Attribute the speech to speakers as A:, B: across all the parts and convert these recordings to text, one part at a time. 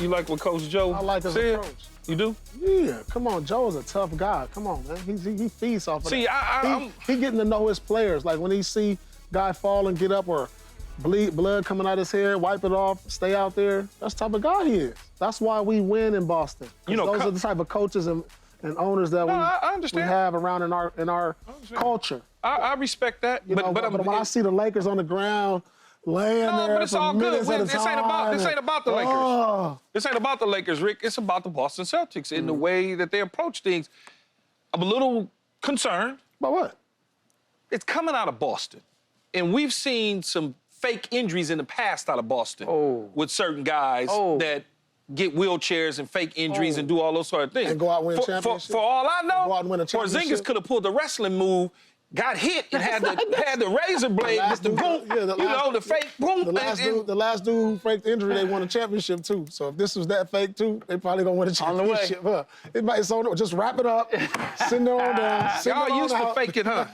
A: You like what Coach Joe
B: I like his
A: said?
B: approach.
A: You do?
B: Yeah, come on, Joe's a tough guy. Come on, man. He feeds off of
A: See,
B: that. He getting to know his players. Like when he see guy fall and get up or blood coming out his hair, wipe it off, stay out there. That's the type of guy he is. That's why we win in Boston.
A: You know,
B: those are the type of coaches and owners that
A: I
B: we
A: understand.
B: have around in our culture.
A: I respect that.
B: But when I see the Lakers on the ground laying there
A: but it's
B: for
A: all good.
B: minutes at a
A: This ain't
B: time,
A: about the Lakers.
B: Oh.
A: This ain't about the Lakers, Rick. It's about the Boston Celtics in the way that they approach things. I'm a little concerned.
B: But what?
A: It's coming out of Boston. And we've seen some fake injuries in the past out of Boston with certain guys that get wheelchairs and fake injuries and do all those sort of things.
B: And go out and win a championship?
A: For all I know,
B: Go out and win a championship?
A: Porzingis could have pulled the wrestling move, got hit, and had the razor blade, just the boom, the fake boom.
B: The last dude who faked injury, they won a championship too. So if this was that fake too, they probably gonna win a championship.
C: On
B: the way. It's on, just wrap it up, send it on down.
A: Y'all used to fake it, huh?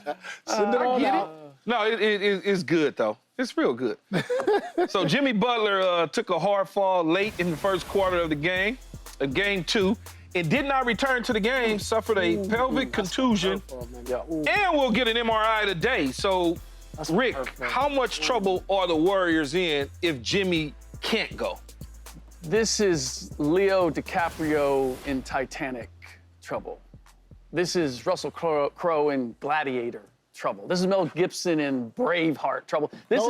B: Send it on out.
A: No, it's good, though. It's real good. So Jimmy Butler took a hard fall late in the first quarter of the game, game 2, and did not return to the game, suffered a pelvic contusion, and will get an MRI today. So, Rick, how much trouble are the Warriors in if Jimmy can't go?
C: This is Leo DiCaprio in Titanic trouble. This is Russell Crowe in Gladiator trouble. This is Mel Gibson in Braveheart trouble. This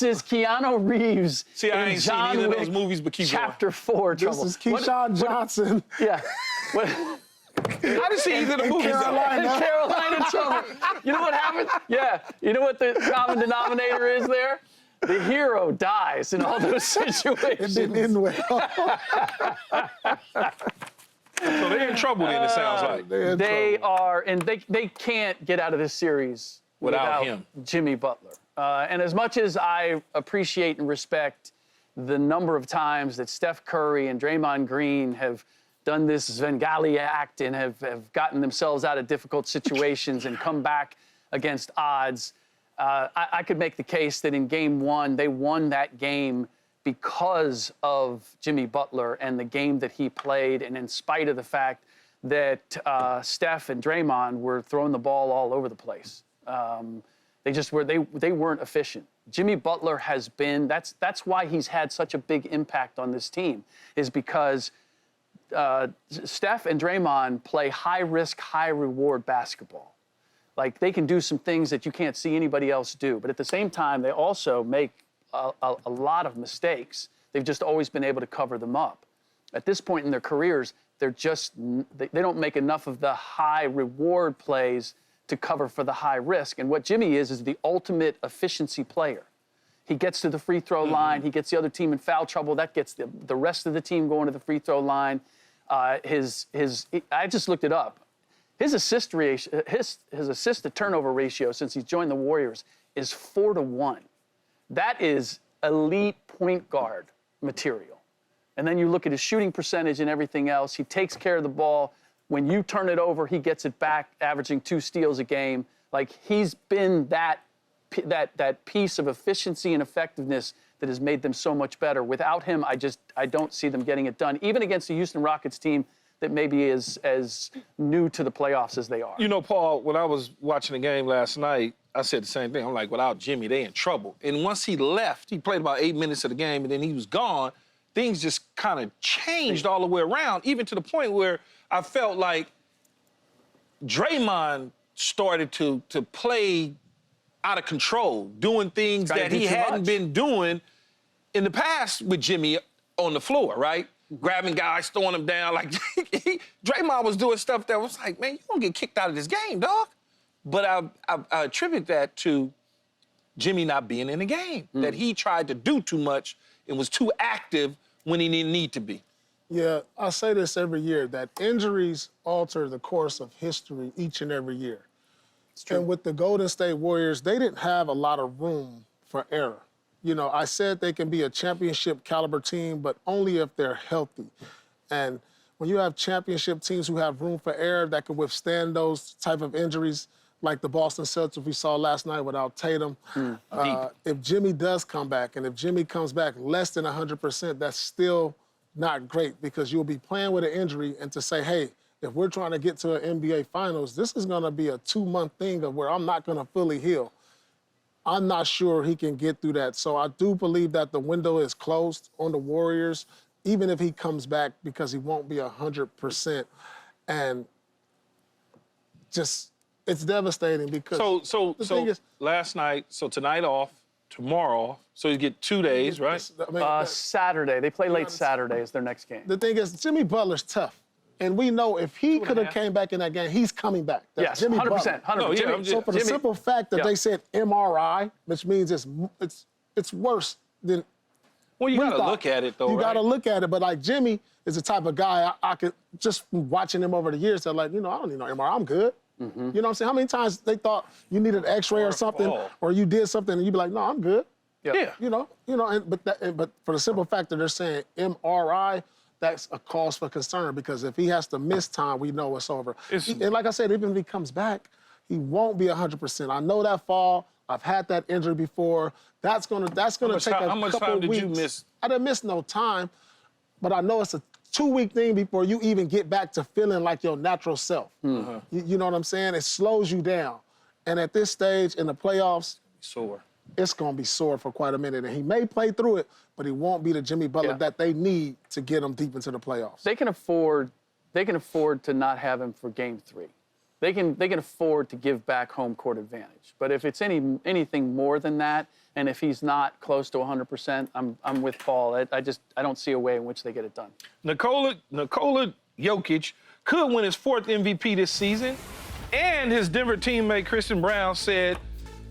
C: is Keanu Reeves
A: See, I
C: in
A: ain't
C: John
A: seen either
C: Wick
A: of those movies, but keep
C: Chapter 4 trouble.
B: This is Keyshawn Johnson.
C: Yeah.
A: I didn't see either of the movies,
B: Carolina.
C: Carolina trouble. You know what happened? Yeah. You know what the common denominator is there? The hero dies in all those situations.
B: It didn't end well.
A: So they're in trouble then, it sounds like.
C: They are, and they can't get out of this series
A: Without him.
C: Jimmy Butler. And as much as I appreciate and respect the number of times that Steph Curry and Draymond Green have done this Svengali act and have gotten themselves out of difficult situations and come back against odds, I could make the case that in Game 1, they won that game because of Jimmy Butler and the game that he played, and in spite of the fact that Steph and Draymond were throwing the ball all over the place. They just were, they weren't efficient. Jimmy Butler has been, that's why he's had such a big impact on this team, is because Steph and Draymond play high-risk, high-reward basketball. Like, they can do some things that you can't see anybody else do, but at the same time, they also make a lot of mistakes. They've just always been able to cover them up. At this point in their careers, they don't make enough of the high reward plays to cover for the high risk. And what Jimmy is the ultimate efficiency player. He gets to the free throw line, he gets the other team in foul trouble, that gets the rest of the team going to the free throw line. I just looked it up. His assist to turnover ratio since he's joined the Warriors is 4-1. That is elite point guard material. And then you look at his shooting percentage and everything else. He takes care of the ball. When you turn it over, he gets it back, averaging 2 steals a game. Like, he's been that piece of efficiency and effectiveness that has made them so much better. Without him, I don't see them getting it done, even against the Houston Rockets team that maybe is as new to the playoffs as they are.
A: You know, Paul, when I was watching the game last night, I said the same thing. I'm like, without Jimmy, they in trouble. And once he left, he played about 8 minutes of the game, and then he was gone. Things just kind of changed all the way around, even to the point where I felt like Draymond started to play out of control, doing things that he hadn't been doing in the past with Jimmy on the floor, right? Grabbing guys, throwing them down. Like, Draymond was doing stuff that was like, man, you don't get kicked out of this game, dog. But I attribute that to Jimmy not being in the game, that he tried to do too much and was too active when he didn't need to be.
B: Yeah, I say this every year, that injuries alter the course of history each and every year. It's true. And with the Golden State Warriors, they didn't have a lot of room for error. You know, I said they can be a championship caliber team, but only if they're healthy. And when you have championship teams who have room for error that can withstand those type of injuries, like the Boston Celtics we saw last night without Tatum, if Jimmy does come back, and if Jimmy comes back less than 100%, that's still not great because you'll be playing with an injury and to say, hey, if we're trying to get to an NBA Finals, this is going to be a 2-month thing of where I'm not going to fully heal. I'm not sure he can get through that. So I do believe that the window is closed on the Warriors, even if he comes back, because he won't be 100%. And just, it's devastating because
A: So
B: thing is,
A: last night, so tonight off, tomorrow off, so you get 2 days, right?
B: I mean,
C: Saturday. They play late Saturday is their next game.
B: the thing is, Jimmy Butler's tough. And we know if he could have came back in that game, he's coming back. That's
C: Yes,
B: Jimmy
C: 100%.
B: Butler.
C: 100%.
A: No, yeah,
C: Jimmy,
A: I'm just-
B: So for the
C: Jimmy-
B: simple fact that
C: yeah.
B: they said MRI, which means it's worse than
A: Well, you
B: we
A: got to
B: thought.
A: look at it, though,
B: You
A: right?
B: got to look at it. But like Jimmy is the type of guy I could, just watching him over the years, that like, I don't need no MRI, I'm good. You know what I'm saying? How many times they thought you needed an X-ray or something,
A: fall.
B: or you did something and you'd be like, no, I'm good.
A: Yeah.
B: But for the simple fact that they're saying MRI, that's a cause for concern because if he has to miss time, we know it's over. And like I said, even if he comes back, he won't be 100%. I know that fall. I've had that injury before. That's gonna take a couple weeks.
A: How much time did you miss?
B: I didn't miss no time, but I know it's a 2-week thing before you even get back to feeling like your natural self. You know what I'm saying? It slows you down. And at this stage in the playoffs,
A: Sore.
B: it's going to be sore for quite a minute. And he may play through it, but he won't be the Jimmy Butler
C: Yeah.
B: that they need to get him deep into the playoffs.
C: They can afford to not have him for Game 3. They can afford to give back home court advantage. But if it's anything more than that, and if he's not close to 100%, I'm with Paul. I don't see a way in which they get it done.
A: Nikola Jokic could win his 4th MVP this season, and his Denver teammate Christian Brown said,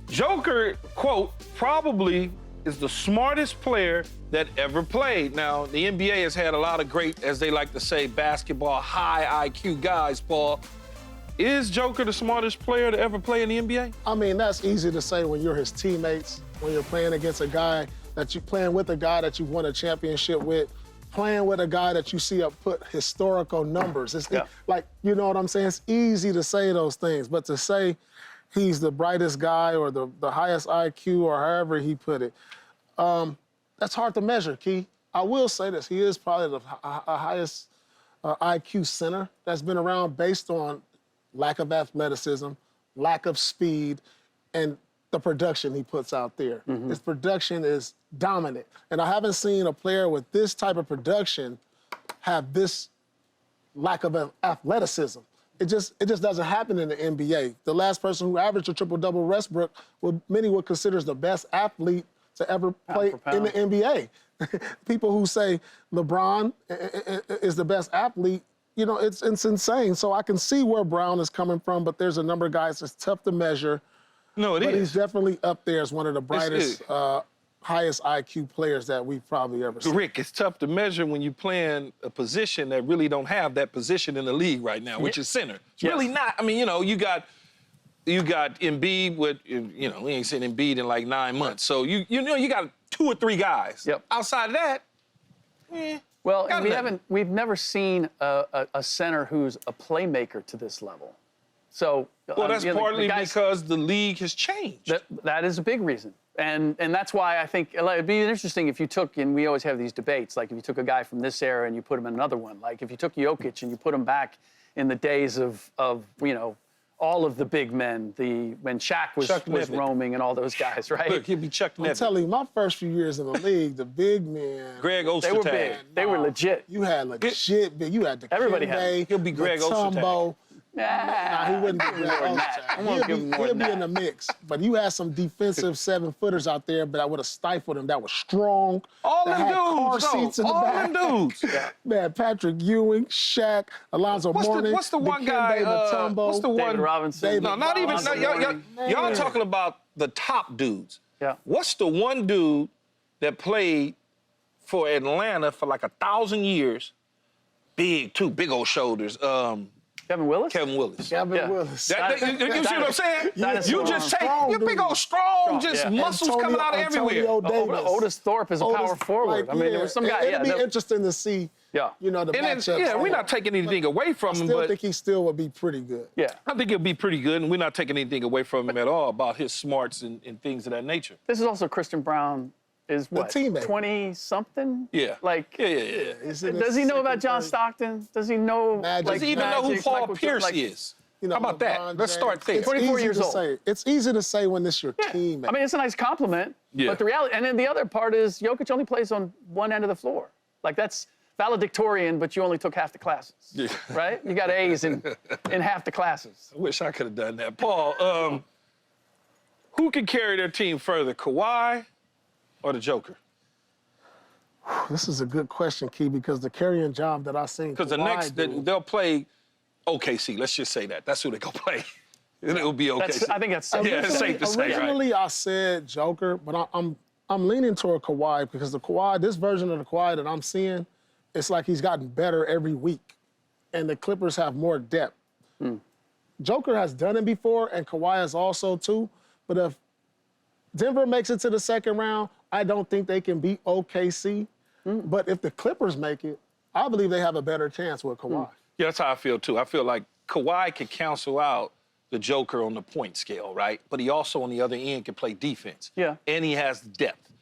A: Joker, quote, probably is the smartest player that ever played. Now, the NBA has had a lot of great, as they like to say, basketball, high IQ guys, Paul. Is Joker the smartest player to ever play in the NBA?
B: I mean, that's easy to say when you're his teammates, when you're playing against a guy playing with a guy that you won a championship with, playing with a guy that you see up put historical numbers. Like, you know what I'm saying? It's easy to say those things, but to say he's the brightest guy or the highest IQ or however he put it, that's hard to measure, Key. I will say this, he is probably the highest IQ center that's been around based on lack of athleticism, lack of speed, and the production he puts out there. His production is dominant. And I haven't seen a player with this type of production have this lack of athleticism. It just doesn't happen in the NBA. The last person who averaged a triple-double, Westbrook, many would consider the best athlete to ever play in the NBA. People who say LeBron is the best athlete, it's insane. So I can see where Brown is coming from, but there's a number of guys that's tough to measure.
A: No,
B: But he's definitely up there as one of the brightest, highest IQ players that we've probably ever seen.
A: Rick, it's tough to measure when you're playing a position that really don't have that position in the league right now, which is center. It's really not. I mean, you got Embiid with, we ain't seen Embiid in like 9 months. So you got 2 or 3 guys.
C: Yep.
A: Outside of that,
C: Well,
A: got nothing.
C: we've never seen a center who's a playmaker to this level. So
A: well, that's
C: the
A: partly
C: guys-
A: because the league has changed.
C: That is a big reason. And that's why I think it'd be interesting if you took, and we always have these debates, like if you took a guy from this era and you put him in another one, like if you took Jokic and you put him back in the days of all of the big men, when Shaq was
A: Niven.
C: roaming and all those guys, right?
A: Look, he'll be Chuck
B: I'm
A: Nevitt.
B: telling you, my first few years in the league, the big men,
A: Greg Ostertag.
C: They were big. They were legit.
B: you had legit big. You had the
C: Everybody had
B: Kimbe,
A: He'll be Greg
B: Mutombo.
C: Nah,
B: He wouldn't be Greg
C: more than that.
B: Ostertag.
C: I'm gonna give him more
B: He'll
C: than
B: be
C: that.
B: in the mix. But you had some defensive 7-footers out there, but I would have stifled him. That was strong.
A: All
B: that
A: them
B: had car
A: dudes,
B: seats in
A: though.
B: the
A: All
B: back.
A: them dudes.
B: Man, Patrick Ewing, Shaq, Alonzo Mourning.
A: What's the one
B: Dikembe
A: guy?
B: Mutombo.
A: What's the
C: David
A: one?
C: Robinson.
B: David
A: No, not even.
B: Robinson.
A: Y'all talking about the top dudes.
C: Yeah.
A: What's the one dude that played for Atlanta for like 1,000 years? Big, too, big old shoulders.
C: Kevin Willis?
A: Kevin Willis.
B: Kevin
C: Yeah.
B: Willis.
A: You see what I'm saying?
C: Dinosaur.
A: You just take
B: Strong
A: you big old strong, just
C: yeah.
A: muscles coming out of everywhere.
B: Antonio Davis.
C: Otis Thorpe is a power forward. I mean, there was some guy.
B: It'd be interesting to see,
C: Yeah.
B: the
A: And then,
B: matchups.
A: we're not taking anything away from him,
B: Still
A: but
B: think he still would be pretty good.
C: Yeah.
A: I think he'll be pretty good, and we're not taking anything away from him at all about his smarts and things of that nature.
C: This is also Christian Brown is what,
B: teammate.
C: 20-something?
A: Yeah.
C: Like,
A: Yeah.
C: does he know about John Stockton? Does he know?
B: Magic.
A: Does he even know who
C: Magic,
A: Paul
C: Michael
A: Pierce
C: Jordan,
A: is?
B: You know,
A: How about that?
B: LeBron
A: Let's start there.
B: It's
C: 24
B: easy
C: years
B: to
C: old.
B: say. It's easy to say when it's your teammate.
C: I mean, it's a nice compliment.
A: Yeah.
C: But the reality, and then the other part is Jokic only plays on one end of the floor. Like, that's valedictorian, but you only took half the classes.
A: Yeah.
C: Right? You got A's in half the classes.
A: I wish I could have done that. Paul, who can carry their team further, Kawhi or the Joker?
B: This is a good question, Key, because the carrying job that I seen.
A: Because the next, they'll play OKC. Let's just say that. That's who they're going to play. And it'll be OKC.
C: I think that's safe.
A: Yeah, it's safe to say, right?
B: Originally, I said Joker, but I'm leaning toward Kawhi because this version of the Kawhi that I'm seeing, it's like he's gotten better every week, and the Clippers have more depth. Joker has done it before, and Kawhi has also too. But if Denver makes it to the second round, I don't think they can beat OKC. But if the Clippers make it, I believe they have a better chance with Kawhi.
A: Yeah, that's how I feel, too. I feel like Kawhi can cancel out the Joker on the point scale, right? But he also, on the other end, can play defense.
C: Yeah.
A: And he has depth.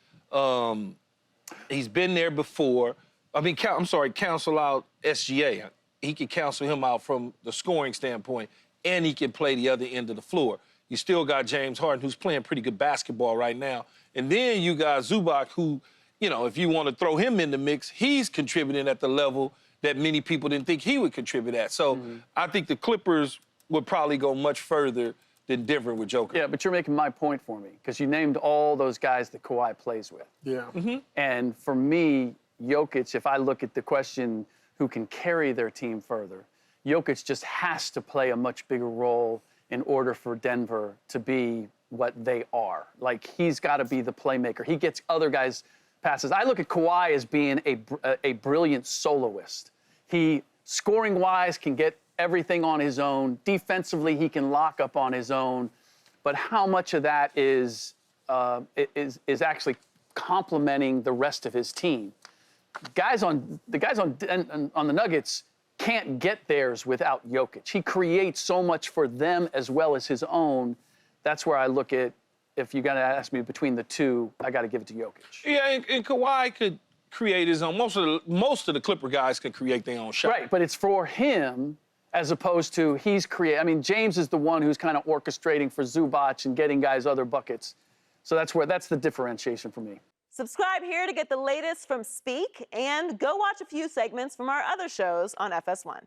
A: He's been there before. I mean, cancel out SGA. He can cancel him out from the scoring standpoint, and he can play the other end of the floor. You still got James Harden, who's playing pretty good basketball right now. And then you got Zubac, who, you know, if you want to throw him in the mix, he's contributing at the level that many people didn't think he would contribute at. So I think the Clippers would probably go much further than Denver with Joker.
C: Yeah, but you're making my point for me because you named all those guys that Kawhi plays with.
B: Yeah.
C: And for me, Jokic, if I look at the question who can carry their team further, Jokic just has to play a much bigger role in order for Denver to be what they are. Like, he's got to be the playmaker. He gets other guys passes. I look at Kawhi as being a brilliant soloist. He, scoring-wise, can get everything on his own. Defensively, he can lock up on his own. But how much of that is actually complementing the rest of his team? The guys on the Nuggets can't get theirs without Jokic. He creates so much for them as well as his own. That's where I look at, if you got to ask me between the two, I got to give it to Jokic.
A: Yeah, and Kawhi could create his own. Most of the Clipper guys can create their own shot.
C: Right, but it's for him as opposed to he's creating. I mean, James is the one who's kind of orchestrating for Zubac and getting guys other buckets. So that's the differentiation for me.
D: Subscribe here to get the latest from Speak, and go watch a few segments from our other shows on FS1.